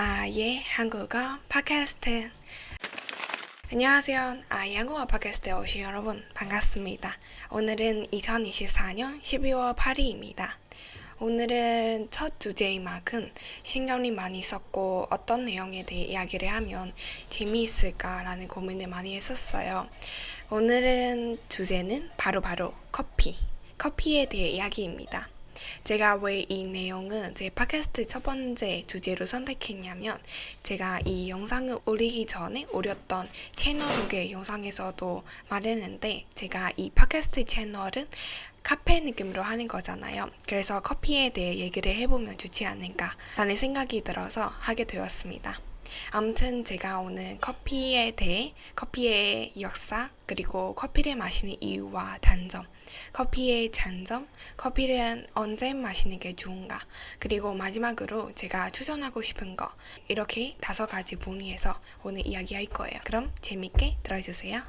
아예 한국어 팟캐스트. 안녕하세요. 아예 한국어 팟캐스트에 오신 여러분 반갑습니다. 오늘은 2024년 12월 8일입니다. 오늘은 첫 주제인 만큼 신경이 많이 썼고 어떤 내용에 대해 이야기를 하면 재미있을까라는 고민을 많이 했었어요. 오늘은 주제는 바로 커피에 대해 이야기입니다. 제가 왜 이 내용은 제 팟캐스트 첫 번째 주제로 선택했냐면 제가 이 영상을 올리기 전에 올렸던 채널 소개 영상에서도 말했는데 제가 이 팟캐스트 채널은 카페 느낌으로 하는 거잖아요. 그래서 커피에 대해 얘기를 해보면 좋지 않을까라는 생각이 들어서 하게 되었습니다. 아무튼 제가 오늘 커피에 대해 커피의 역사 그리고 커피를 마시는 이유와 단점, 커피의 장점, 커피를 언제 마시는 게 좋은가, 그리고 마지막으로 제가 추천하고 싶은 거, 이렇게 5가지 분위에서 오늘 이야기할 거예요. 그럼 재밌게 들어주세요.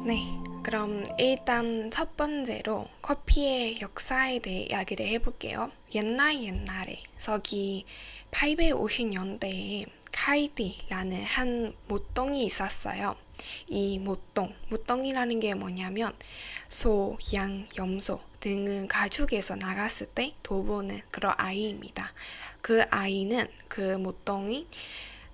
네, 그럼 일단 첫 번째로 커피의 역사에 대해 이야기를 해볼게요. 옛날에 서기 850년대에 칼디라는 한 모똥이 있었어요. 이 모똥이라는 게 뭐냐면 소, 양, 염소 등은 가축에서 나갔을 때 돌보는 그런 아이입니다. 그 아이는 그 모똥이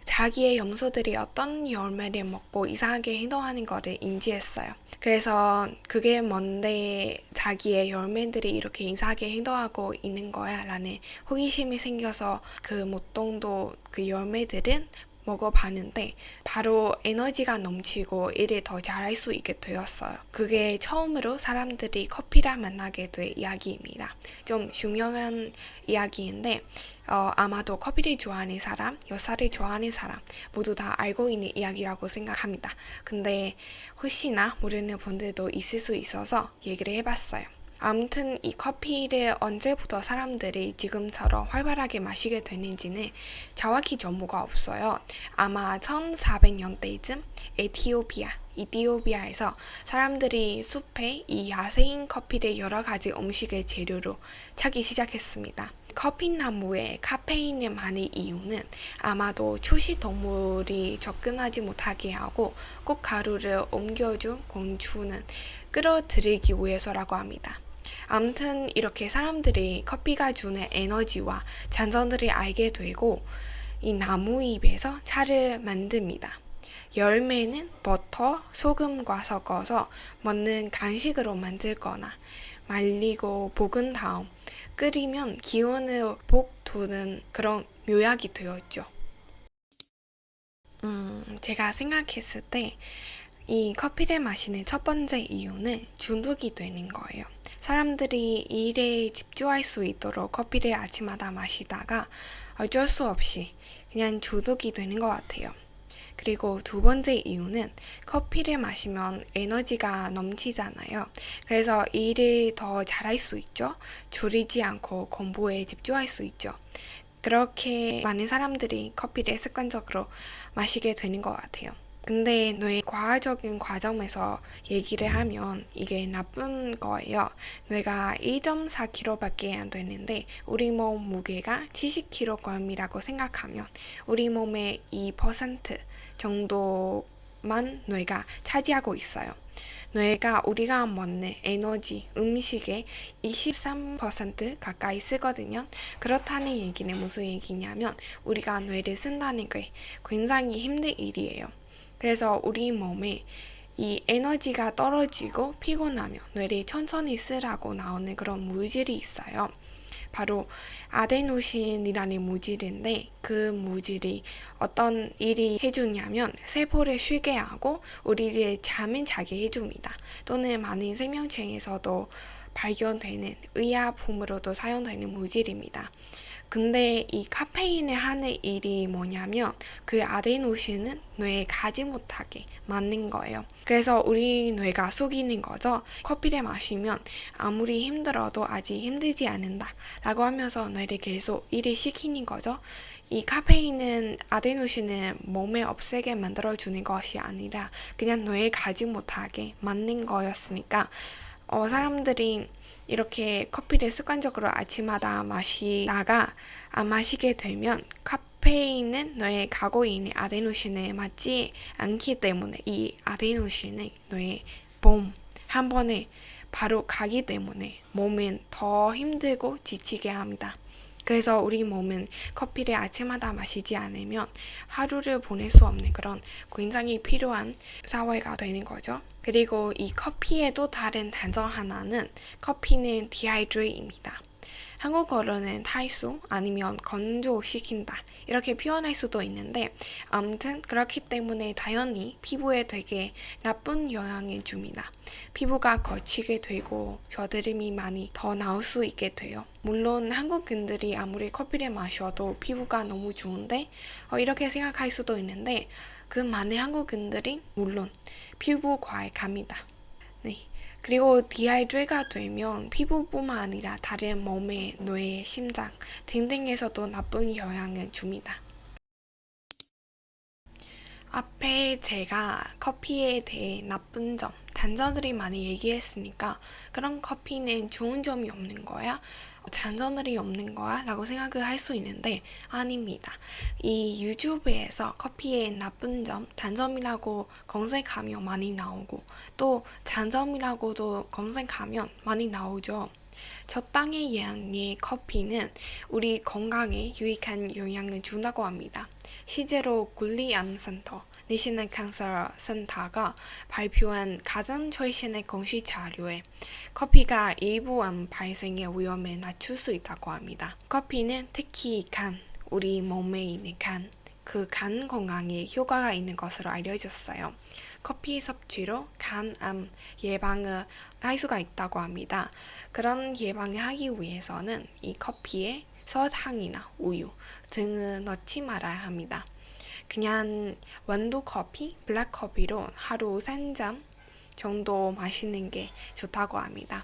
자기의 염소들이 어떤 열매를 먹고 이상하게 행동하는 것을 인지했어요. 그래서 그게 뭔데 자기의 열매들이 이렇게 이상하게 행동하고 있는 거야 라는 호기심이 생겨서 그 모똥도 그 열매들은 먹어봤는데 바로 에너지가 넘치고 일을 더 잘할 수 있게 되었어요. 그게 처음으로 사람들이 커피를 만나게 된 이야기입니다. 좀 유명한 이야기인데 아마도 커피를 좋아하는 사람, 역사를 좋아하는 사람 모두 다 알고 있는 이야기라고 생각합니다. 근데 혹시나 모르는 분들도 있을 수 있어서 얘기를 해봤어요. 아무튼 이 커피를 언제부터 사람들이 지금처럼 활발하게 마시게 됐는지는 정확히 정보가 없어요. 아마 1400년대쯤 이티오피아에서 사람들이 숲에 이 야생인 커피를 여러 가지 음식의 재료로 찾기 시작했습니다. 커피나무에 카페인이 많은 이유는 아마도 초식 동물이 접근하지 못하게 하고 꽃가루를 옮겨준 곤충은 끌어들이기 위해서라고 합니다. 아무튼 이렇게 사람들이 커피가 주는 에너지와 장점들을 알게 되고 이 나무잎에서 차를 만듭니다. 열매는 버터, 소금과 섞어서 먹는 간식으로 만들거나 말리고 볶은 다음 끓이면 기운을 북돋는 그런 묘약이 되었죠. 제가 생각했을 때 이 커피를 마시는 첫 번째 이유는 중독이 되는 거예요. 사람들이 일에 집중할 수 있도록 커피를 아침마다 마시다가 어쩔 수 없이 그냥 중독이 되는 것 같아요. 그리고 두 번째 이유는 커피를 마시면 에너지가 넘치잖아요. 그래서 일을 더 잘할 수 있죠. 졸리지 않고 공부에 집중할 수 있죠. 그렇게 많은 사람들이 커피를 습관적으로 마시게 되는 것 같아요. 근데 뇌 과학적인 과정에서 얘기를 하면 이게 나쁜 거예요. 뇌가 1.4kg밖에 안 되는데 우리 몸 무게가 70kg이라고 생각하면 우리 몸의 2% 정도만 뇌가 차지하고 있어요. 뇌가 우리가 먹는 에너지, 음식의 23% 가까이 쓰거든요. 그렇다는 얘기는 무슨 얘기냐면 우리가 뇌를 쓴다는 게 굉장히 힘든 일이에요. 그래서 우리 몸에 이 에너지가 떨어지고 피곤하면 뇌를 천천히 쓰라고 나오는 그런 물질이 있어요. 바로 아데노신이라는 물질인데 그 물질이 어떤 일이 해주냐면 세포를 쉬게 하고 우리를 잠을 자게 해줍니다. 또는 많은 생명체에서도 발견되는 의약품으로도 사용되는 물질입니다. 근데 이 카페인이 하는 일이 뭐냐면 그 아데노신은 뇌에 가지 못하게 만든 거예요. 그래서 우리 뇌가 속이는 거죠. 커피를 마시면 아무리 힘들어도 아직 힘들지 않는다 라고 하면서 뇌를 계속 일을 시키는 거죠. 이 카페인은 아데노신을 몸에 없애게 만들어주는 것이 아니라 그냥 뇌에 가지 못하게 만든 거였으니까 사람들이 이렇게 커피를 습관적으로 아침마다 마시다가 안 마시게 되면 카페인은 너의 가고인의 아데노신에 맞지 않기 때문에 이 아데노신은 너의 몸 한 번에 바로 가기 때문에 몸은 더 힘들고 지치게 합니다. 그래서 우리 몸은 커피를 아침마다 마시지 않으면 하루를 보낼 수 없는 그런 굉장히 필요한 사회가 되는 거죠. 그리고 이 커피의 또 다른 단점 하나는 커피는 디하이드레이트입니다. 한국어로는 탈수 아니면 건조시킨다 이렇게 표현할 수도 있는데 아무튼 그렇기 때문에 당연히 피부에 되게 나쁜 영향을 줍니다. 피부가 거치게 되고 여드름이 많이 더 나올 수 있게 돼요. 물론 한국인들이 아무리 커피를 마셔도 피부가 너무 좋은데 이렇게 생각할 수도 있는데 그 많은 한국인들이 물론 피부과에 갑니다. 네. 그리고 디하이드레이트가 되면 피부뿐만 아니라 다른 몸의 뇌, 심장 등등에서도 나쁜 영향을 줍니다. 앞에 제가 커피에 대해 나쁜 점, 단점들이 많이 얘기했으니까 그런 커피는 좋은 점이 없는 거야? 단점들이 없는 거야? 라고 생각을 할 수 있는데 아닙니다. 이 유튜브에서 커피의 나쁜 점, 단점이라고 검색하면 많이 나오고 또 단점이라고도 검색하면 많이 나오죠. 적당히 양의 커피는 우리 건강에 유익한 영향을 준다고 합니다. 실제로 국립암센터 내셔널 캔서 센터가 발표한 가장 최신의 공식 자료에 커피가 일부 암 발생의 위험을 낮출 수 있다고 합니다. 커피는 특히 간, 우리 몸에 있는 간, 그 간 건강에 효과가 있는 것으로 알려졌어요. 커피 섭취로 간암 예방을 할 수가 있다고 합니다. 그런 예방을 하기 위해서는 이 커피에 설탕이나 우유 등을 넣지 말아야 합니다. 그냥 원두 커피, 블랙 커피로 하루 3잔 정도 마시는 게 좋다고 합니다.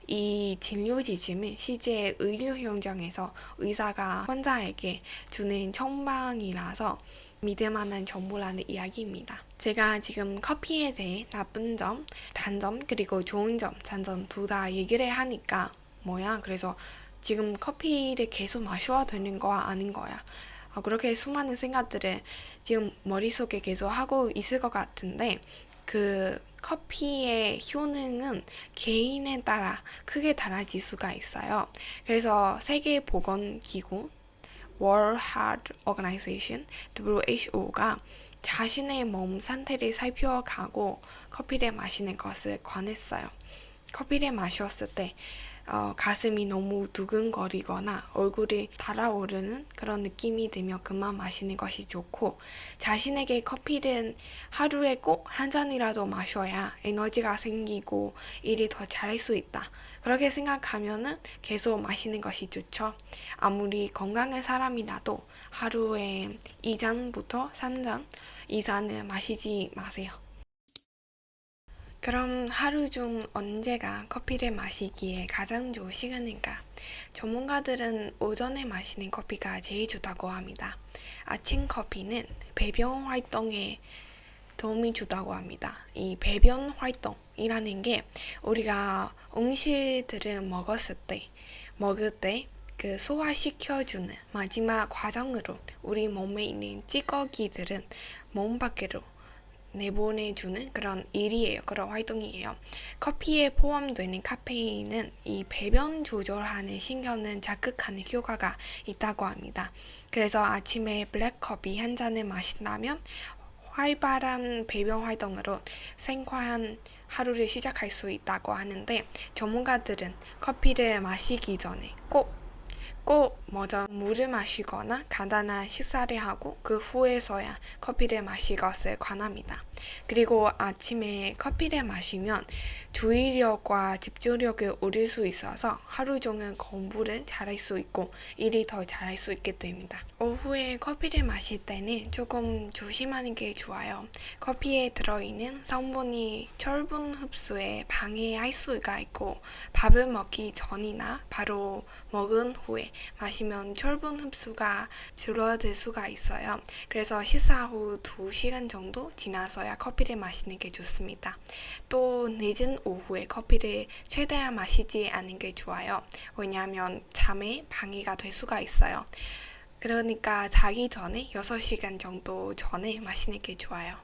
이 진료 지침은 실제 의료 현장에서 의사가 환자에게 주는 처방이라서 믿을 만한 정보라는 이야기입니다. 제가 지금 커피에 대해 나쁜 점, 단점, 그리고 좋은 점, 단점 둘 다 얘기를 하니까 그래서 지금 커피를 계속 마셔야 되는 거야, 아닌 거야? 그렇게 수많은 생각들을 지금 머릿속에 계속 하고 있을 것 같은데 그 커피의 효능은 개인에 따라 크게 달라질 수가 있어요. 그래서 세계보건기구 World Health Organization WHO가 자신의 몸 상태를 살펴가고 커피를 마시는 것을 권했어요. 커피를 마셨을 때 가슴이 너무 두근거리거나 얼굴이 달아오르는 그런 느낌이 들면 그만 마시는 것이 좋고 자신에게 커피는 하루에 꼭 한 잔이라도 마셔야 에너지가 생기고 일이 더 잘할 수 있다. 그렇게 생각하면은 계속 마시는 것이 좋죠. 아무리 건강한 사람이라도 하루에 2잔부터 3잔 이상은 마시지 마세요. 그럼 하루 중 언제가 커피를 마시기에 가장 좋은 시간인가? 전문가들은 오전에 마시는 커피가 제일 좋다고 합니다. 아침 커피는 배변 활동에 도움이 주다고 합니다. 이 배변 활동이라는 게 우리가 음식들을 먹을 때 그 소화시켜주는 마지막 과정으로 우리 몸에 있는 찌꺼기들은 몸 밖으로 내보내주는 그런 일이에요. 그런 활동이에요. 커피에 포함되는 카페인은 이 배변 조절하는 신경을 자극하는 효과가 있다고 합니다. 그래서 아침에 블랙커피 한 잔을 마신다면 활발한 배변 활동으로 생화한 하루를 시작할 수 있다고 하는데 전문가들은 커피를 마시기 전에 꼭 먼저 물을 마시거나 간단한 식사를 하고 그 후에서야 커피를 마실 것을 권합니다. 그리고 아침에 커피를 마시면 주의력과 집중력을 얻을 수 있어서 하루 종일 공부를 잘할 수 있고 일이 더 잘할 수 있게 됩니다. 오후에 커피를 마실 때는 조금 조심하는 게 좋아요. 커피에 들어있는 성분이 철분 흡수에 방해할 수가 있고 밥을 먹기 전이나 바로 먹은 후에 마시면 철분 흡수가 줄어들 수가 있어요. 그래서 식사 후 2시간 정도 지나서야 마셔야 커피를 마시는 게 좋습니다. 또 늦은 오후에 커피를 최대한 마시지 않는 게 좋아요. 왜냐하면 잠에 방해가 될 수가 있어요. 그러니까 자기 전에 6시간 정도 전에 마시는 게 좋아요.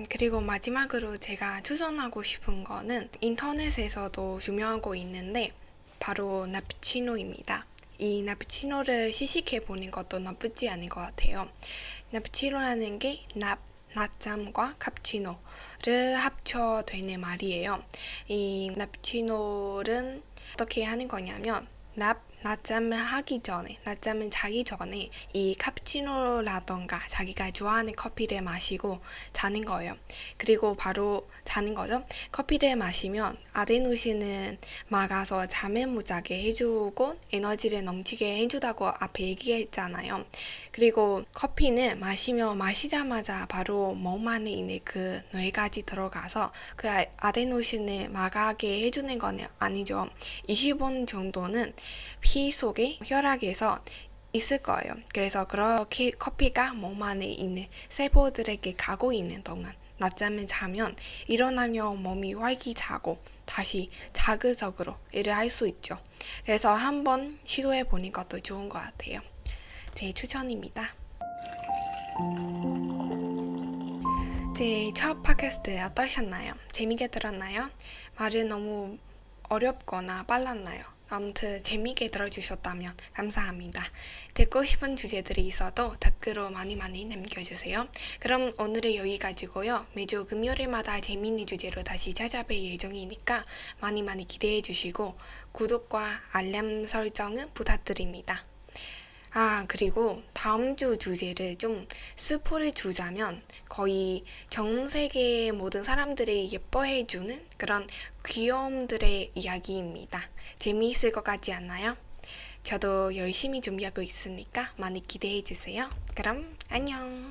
그리고 마지막으로 제가 추천하고 싶은 거는 인터넷에서도 유명하고 있는데 바로 나푸치노입니다. 이 나푸치노를 시식해 보는 것도 나쁘지 않은 것 같아요. 나푸치노라는 게 낮잠과 카푸치노를 합쳐되는 말이에요. 이 나푸치노는 어떻게 하는 거냐면 낮잠을 자기 전에 이 카푸치노라던가 자기가 좋아하는 커피를 마시고 자는 거예요. 그리고 바로 자는 거죠. 커피를 마시면 아데노신은 막아서 잠을 못 자게 해주고 에너지를 넘치게 해주다고 앞에 얘기했잖아요. 그리고 커피는 마시자마자 바로 몸 안에 있는 그 뇌까지 들어가서 그 아데노신을 막아게 해주는 건 아니죠. 20분 정도는 피 속에 혈액에서 있을 거예요. 그래서 그렇게 커피가 몸 안에 있는 세포들에게 가고 있는 동안 낮잠을 자면 일어나면 몸이 활기차고 다시 자극적으로 일을 할 수 있죠. 그래서 한번 시도해 보는 것도 좋은 것 같아요. 제 추천입니다. 제 첫 팟캐스트 어떠셨나요? 재미게 들었나요? 말은 너무 어렵거나 빨랐나요? 아무튼 재미있게 들어주셨다면 감사합니다. 듣고 싶은 주제들이 있어도 댓글로 많이 남겨주세요. 그럼 오늘은 여기까지고요. 매주 금요일마다 재미있는 주제로 다시 찾아뵐 예정이니까 많이 기대해주시고 구독과 알람 설정은 부탁드립니다. 그리고 다음 주 주제를 좀 스포를 주자면 거의 전 세계 모든 사람들이 예뻐해주는 그런 귀여움들의 이야기입니다. 재미있을 것 같지 않나요? 저도 열심히 준비하고 있으니까 많이 기대해주세요. 그럼 안녕!